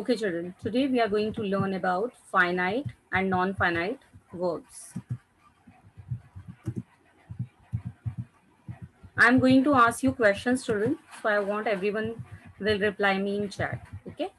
Okay, children, today we are going to learn about finite and non-finite verbs. I'm going to ask you questions, children, so I want everyone will reply me in chat. Okay.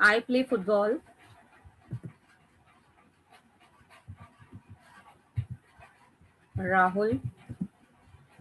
I play football. Rahul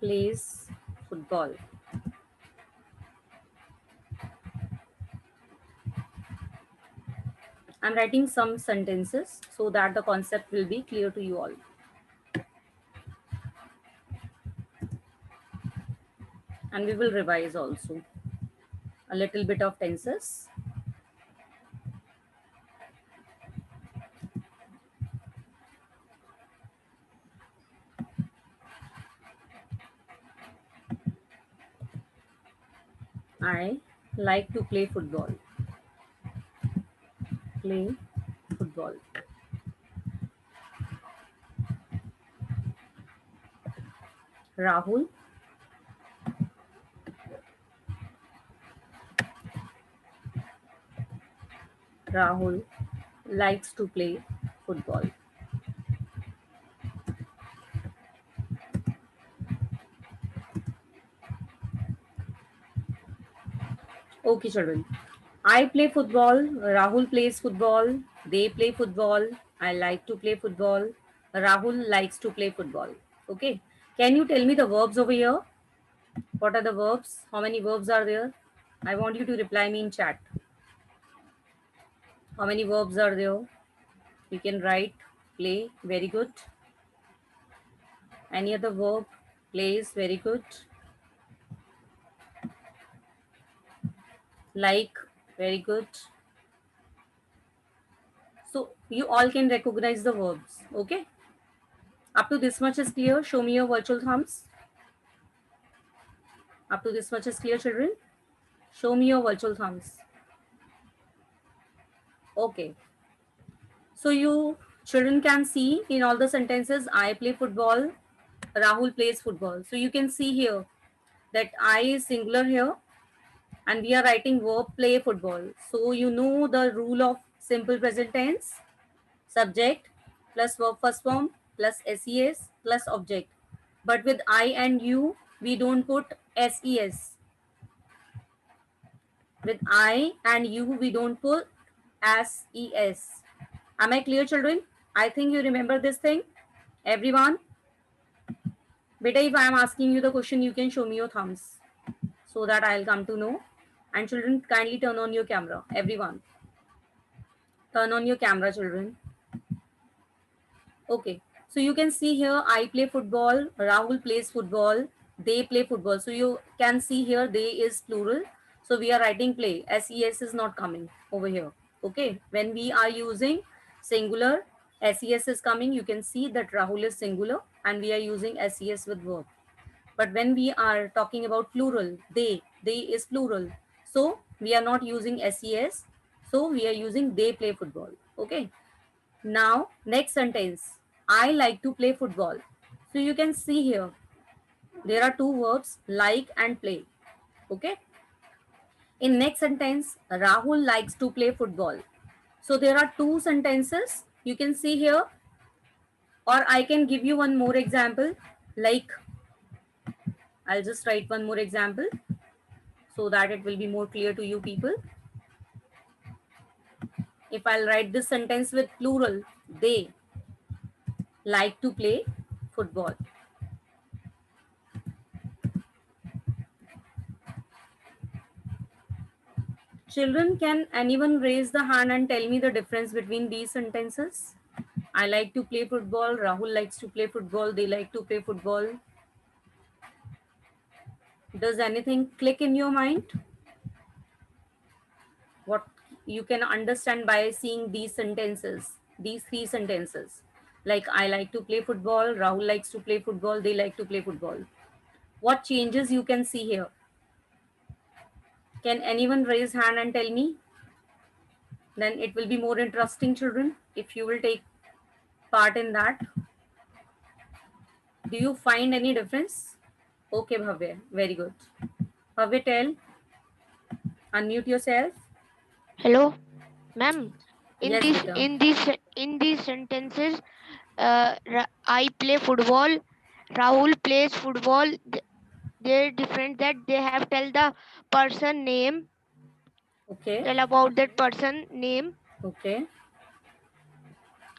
plays football. I'm writing some sentences so that the concept will be clear to you all. And we will revise also a little bit of tenses. I like to play football. Play football. Rahul Rahul likes to play football. Okay, children. I play football. Rahul plays football. They play football. I like to play football. Rahul likes to play football. Okay. Can you tell me the verbs over here? What are the verbs? How many verbs are there? I want you to reply me in chat. How many verbs are there? You can write play. Very good. Any other verb? Plays. Very good. Like. Very good. So you all can recognize the verbs. Okay. Up to this much is clear. Show me your virtual thumbs. Up to this much is clear, children. Show me your virtual thumbs. Okay. So you children can see in all the sentences, I play football, Rahul plays football. So you can see here that I is singular here and we are writing verb play football. So you know the rule of simple present tense, subject plus verb first form plus ses plus object. But with I and you, we don't put ses. With I and you, we don't put ses. Am I clear, children? I think you remember this thing. Everyone? Beta, if I am asking you the question, you can show me your thumbs so that I'll come to know. And children, kindly turn on your camera. Everyone. Turn on your camera, children. Okay. So you can see here, I play football, Rahul plays football, they play football. So you can see here, they is plural. So we are writing play. SES is not coming over here. Okay. When we are using singular, SES is coming. You can see that Rahul is singular and we are using SES with verb. But when we are talking about plural, they is plural. So we are not using SES. So we are using they play football. Okay. Now, next sentence. I like to play football. So you can see here, there are two verbs, like and play. Okay. In next sentence, Rahul likes to play football. So there are two sentences you can see here, or I can give you one more example. Like, I'll just write one more example so that it will be more clear to you people. If I'll write this sentence with plural, they like to play football. Children, can anyone raise the hand and tell me the difference between these sentences? I like to play football. Rahul likes to play football. They like to play football. Does anything click in your mind? What you can understand by seeing these sentences, these three sentences. Like, I like to play football. Rahul likes to play football. They like to play football. What changes you can see here? Can anyone raise hand and tell me? Then it will be more interesting, children, if you will take part in that. Do you find any difference? Okay, Bhavya, very good. Bhavya, tell, unmute yourself. Hello, ma'am. In Yes, this beta. in this in these sentences, I play football. Rahul plays football. They're different that they have tell the person name, Okay, tell about that person name, okay.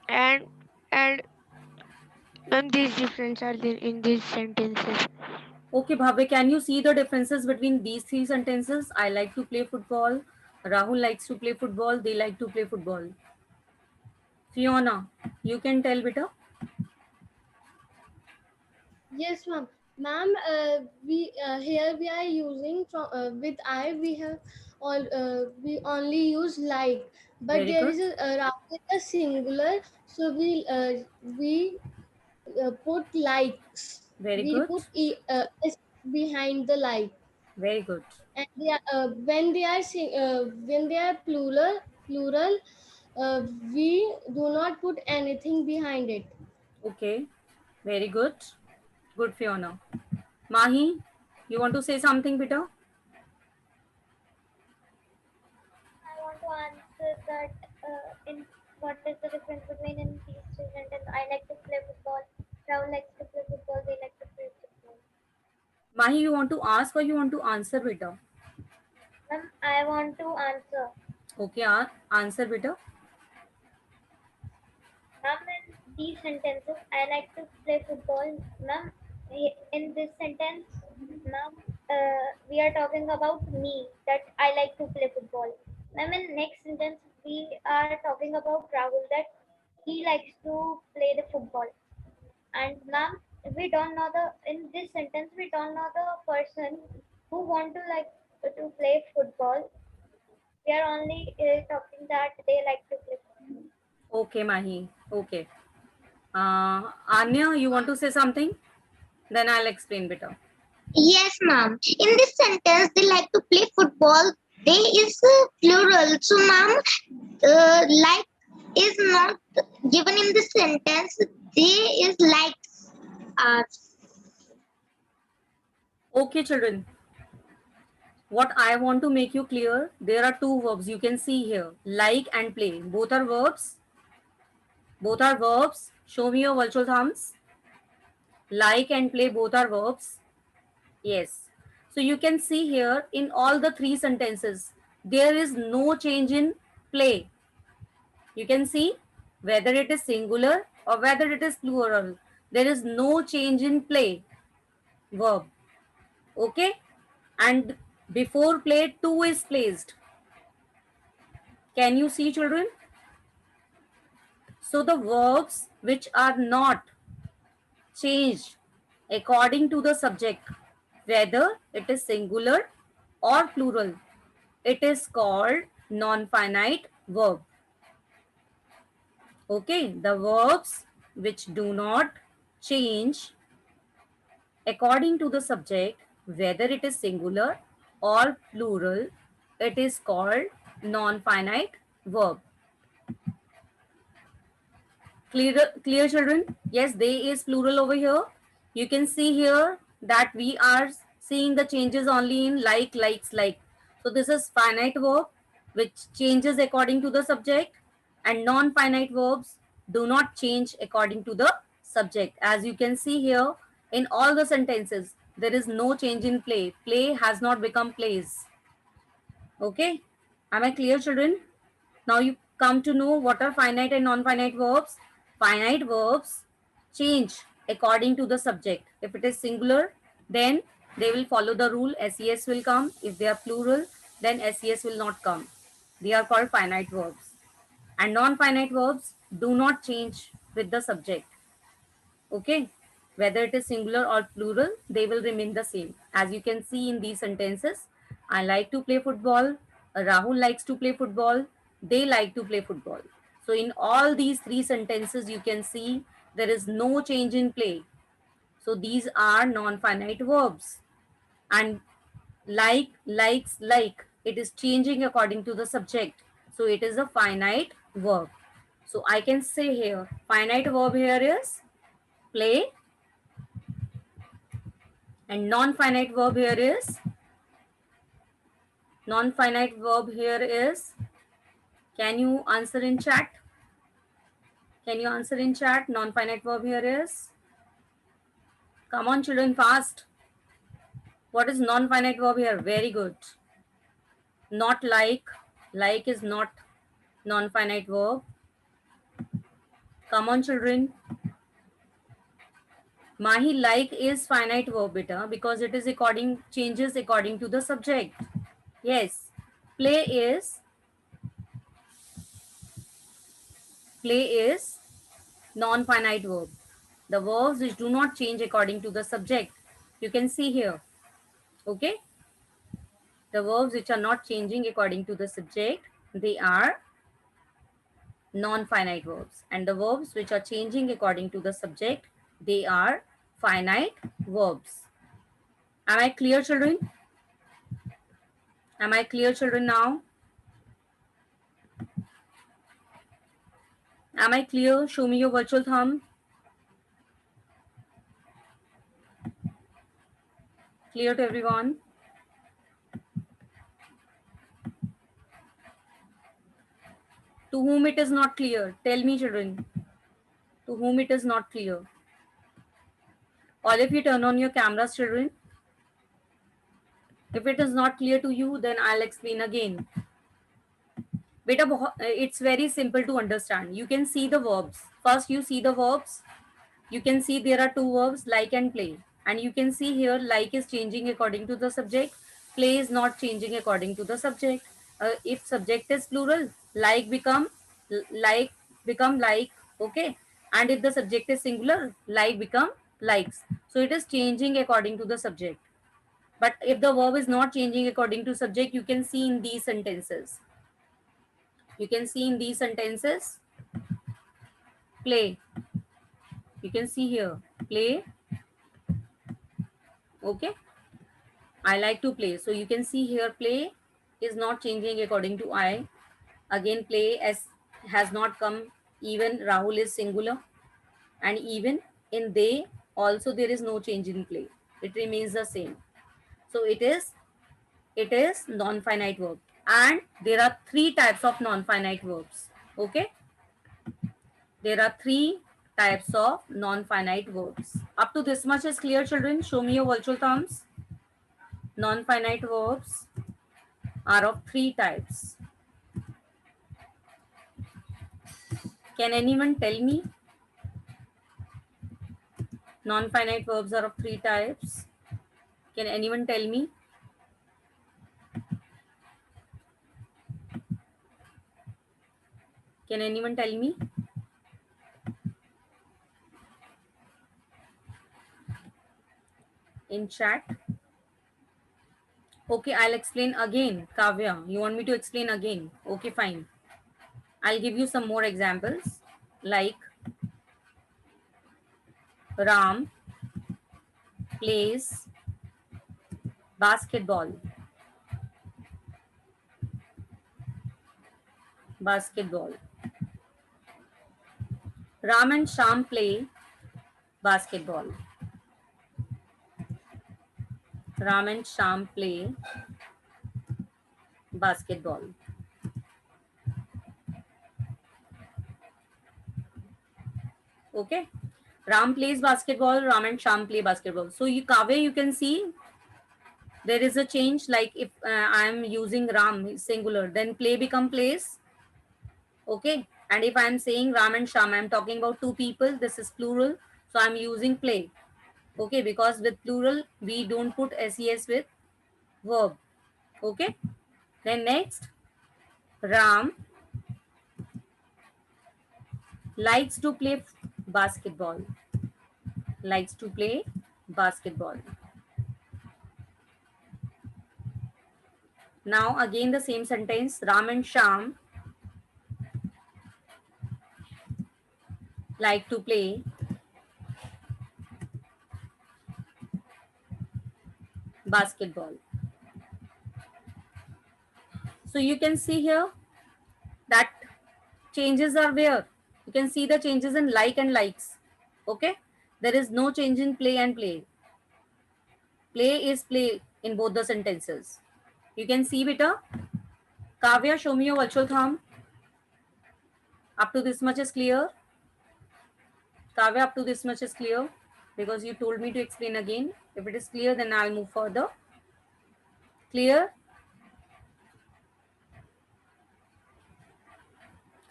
and and and these difference are there in these sentences. Okay, Bhavya, can you see the differences between these three sentences? I like to play football. Rahul likes to play football. They like to play football. Fiona, you can tell, beta. Yes, ma'am. Ma'am, we here we are using from with I we have all we only use like, but Very there good. is rather a singular, so we put likes. Very We good. put s behind the like, Very good. and they are, when they are plural, we do not put anything behind it. Okay. Very good. Good, Fiona. Mahi, you want to say something, beta? I want to answer that in what is the difference between in these two sentences. I like to play football. Rahul likes to play football. They like to play football. Mahi, you want to ask or you want to answer, beta? Ma'am, I want to answer. Okay, answer, beta. Ma'am, in these sentences, I like to play football. Ma'am, in this sentence, ma'am, we are talking about me that I like to play football. Ma'am, in next sentence, we are talking about Rahul that he likes to play the football. And ma'am, we don't know the in this sentence we don't know the person who want to like to play football. We are only talking that they like to play football. Okay, Mahi. Okay. Anya, you want to say something? Then I'll explain better. Yes, ma'am. In this sentence, they like to play football. They is plural. So, ma'am, like is not given in this sentence. They is likes are. Okay, children. What I want to make you clear, there are two verbs you can see here, like and play. Both are verbs. Both are verbs. Show me your virtual thumbs. Like and play, both are verbs. Yes. So you can see here in all the three sentences, there is no change in play. You can see whether it is singular or whether it is plural. There is no change in play verb. Okay. And before play, to is placed. Can you see, children? So the verbs which are not changed according to the subject, whether it is singular or plural, it is called non-finite verb. Okay, the verbs which do not change according to the subject, whether it is singular or plural, it is called non-finite verb. Clear, children? Yes, they is plural over here. You can see here that we are seeing the changes only in like, likes, like. So this is finite verb which changes according to the subject, and non-finite verbs do not change according to the subject. As you can see here in all the sentences, there is no change in play. Play has not become plays. Okay. Am I clear, children? Now you come to know what are finite and non-finite verbs. Finite verbs change according to the subject. If it is singular, then they will follow the rule, SES will come. If they are plural, then SES will not come. They are called finite verbs. And non-finite verbs do not change with the subject. Okay, whether it is singular or plural, they will remain the same. As you can see in these sentences, I like to play football, Rahul likes to play football, they like to play football. So in all these three sentences, you can see there is no change in play. So these are non-finite verbs. And like, likes, like, It is changing according to the subject. So it is a finite verb. So I can say here, finite verb here is play, and non-finite verb here is, non-finite verb here is, can you answer in chat? Can you answer in chat? Non-finite verb here is, come on children, fast. What is non-finite verb here? Very good. Not like is not non-finite verb. Come on children. Mahi, like is finite verb beta, because it is according, changes according to the subject. Yes. Play is non-finite verb. The verbs which do not change according to the subject. You can see here. Okay. The verbs which are not changing according to the subject, they are non-finite verbs. And the verbs which are changing according to the subject, they are finite verbs. Am I clear, children? Am I clear, children, now? Am I clear? Show me your virtual thumb. Clear to everyone? To whom it is not clear? Tell me, children. To whom it is not clear? All of you turn on your cameras, children. If it is not clear to you, then I'll explain again. Beta, it's very simple to understand. You can see the verbs. First, you see the verbs. You can see there are two verbs, like and play. And you can see here, like is changing according to the subject. Play is not changing according to the subject. If subject is plural, like become like, okay. And if the subject is singular, like become likes. So it is changing according to the subject. But if the verb is not changing according to subject, you can see in these sentences. You can see in these sentences, play. You can see here, play. Okay. I like to play. So you can see here, play is not changing according to I. Again, play as has not come. Even Rahul is singular. And even in they also there is no change in play. It remains the same. So it is non-finite verb. And there are three types of non-finite verbs. Okay. There are three types of non-finite verbs. Up to this much is clear, children? Show me your virtual thumbs. Non-finite verbs are of three types. Can anyone tell me? Non-finite verbs are of three types. Can anyone tell me? Can anyone tell me? In chat. Okay, I'll explain again. Kavya, you want me to explain again? Okay, fine. I'll give you some more examples like Ram plays basketball. Basketball. Ram and Sham play basketball. Ram and Sham play basketball. Okay. Ram plays basketball, Ram and Sham play basketball. So you, Kaveh, you can see there is a change. Like if I am using Ram singular, then play become plays. Okay. And if I am saying Ram and Sham, I am talking about two people. This is plural. So I am using play. Okay. Because with plural, we don't put SES with verb. Okay. Then next, Ram likes to play basketball. Likes to play basketball. Now again the same sentence, Ram and Sham like to play basketball. So you can see here that changes are where you can see the changes in like and likes. Okay, there is no change in play and play. Play is play in both the sentences. You can see beta. Kavya, show me your virtual thumb. Up to this much is clear. Kavya, up to this much is clear because you told me to explain again. If it is clear, then I'll move further. Clear?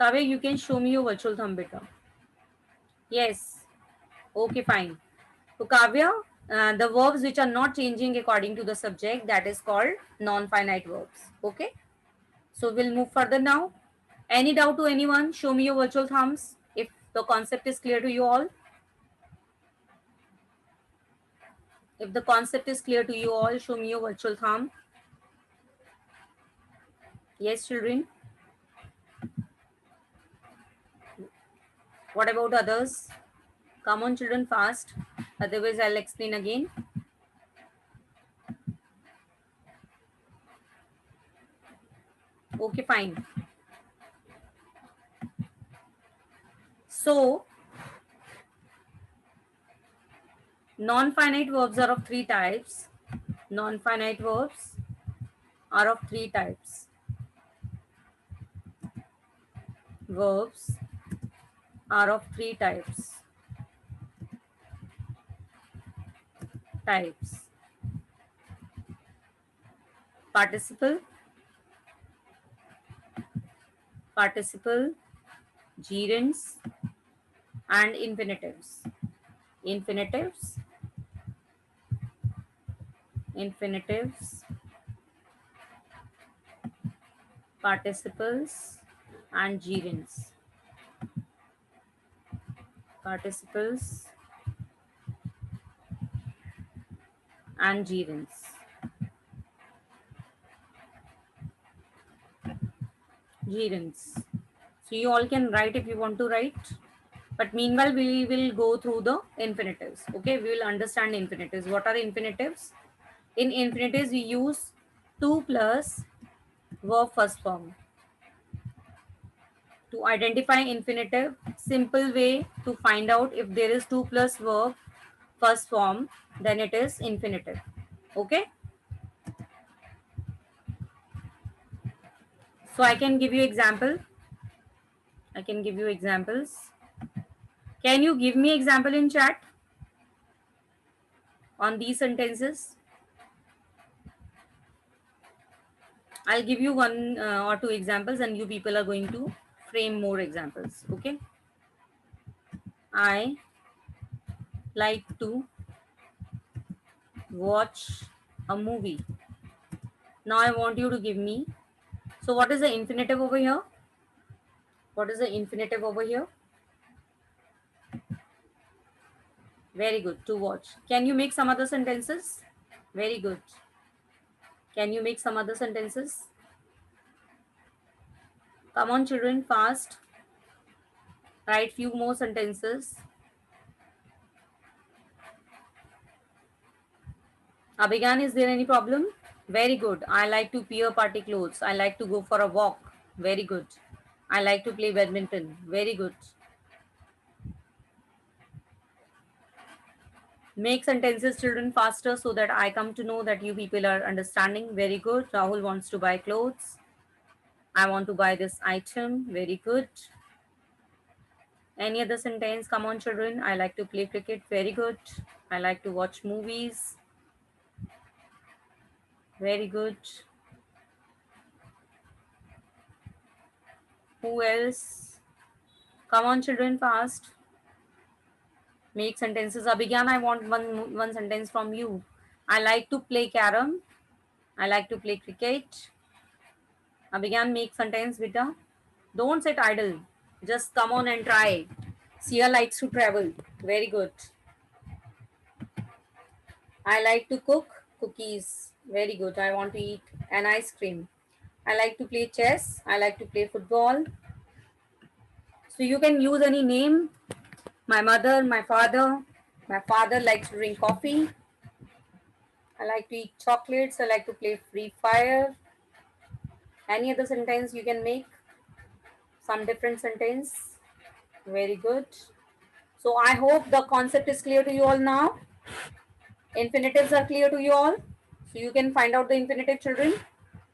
Kavya, you can show me your virtual thumb beta. Yes. Okay, fine. So Kavya, the verbs which are not changing according to the subject, that is called non-finite verbs. Okay. So we'll move further now. Any doubt to anyone? Show me your virtual thumbs if the concept is clear to you all. If the concept is clear to you all, show me your virtual thumb. Yes, children. What about others? Come on, children, fast. Otherwise, I'll explain again. Okay, fine. So, non-finite verbs are of three types. Non-finite verbs are of three types. Verbs are of three types. Participle, gerunds, and infinitives. Participles, and gerunds. Participles and gerunds. So you all can write if you want to write. But meanwhile, we will go through the infinitives. Okay, we will understand infinitives. What are infinitives? In infinitives, we use 2 plus verb first form. To identify infinitive, simple way to find out if there is 2 plus verb first form, then it is infinitive. Okay. So I can give you example. I can give you examples. Can you give me example in chat on these sentences? I'll give you one or two examples and you people are going to frame more examples. Okay. I like to watch a movie. Now I want you to give me. So what is the infinitive over here? What is the infinitive over here? Very good. To watch. Can you make some other sentences? Very good. Can you make some other sentences? Come on, children, fast. Write few more sentences. Abhigan, is there any problem? Very good. I like to wear party clothes. I like to go for a walk. Very good. I like to play badminton. Very good. Make sentences, children, faster so that I come to know that you people are understanding. Very good. Rahul wants to buy clothes. I want to buy this item. Very good. Any other sentence? Come on, children. I like to play cricket. Very good. I like to watch movies. Very good. Who else? Come on, children, fast. Make sentences. Abhigan, I want one sentence from you. I like to play carom. I like to play cricket. Abhigan, make sentence, beta. Don't sit idle. Just come on and try. Sia likes to travel. Very good. I like to cook cookies. Very good. I want to eat an ice cream. I like to play chess. I like to play football. So you can use any name. My mother, my father. My father likes to drink coffee. I like to eat chocolates. I like to play Free Fire. Any other sentence you can make? Some different sentence? Very good. So I hope the concept is clear to you all now. Infinitives are clear to you all. So you can find out the infinitive, children.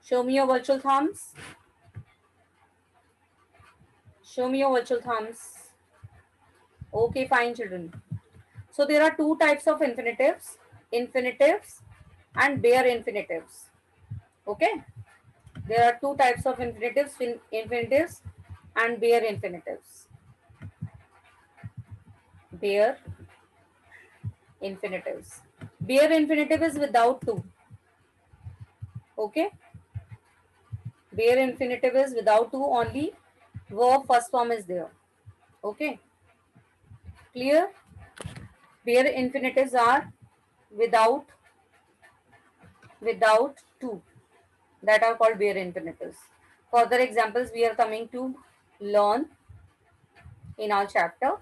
Show me your virtual thumbs. Show me your virtual thumbs. Okay, fine, children. So there are two types of infinitives and bare infinitives. Okay, there are two types of infinitives and bare infinitives. Bare infinitives. Bare infinitive is without two. Okay, bare infinitive is without two, only verb first form is there. Okay, clear? Bare infinitives are without two, that are called bare infinitives. Further examples we are coming to learn in our chapter.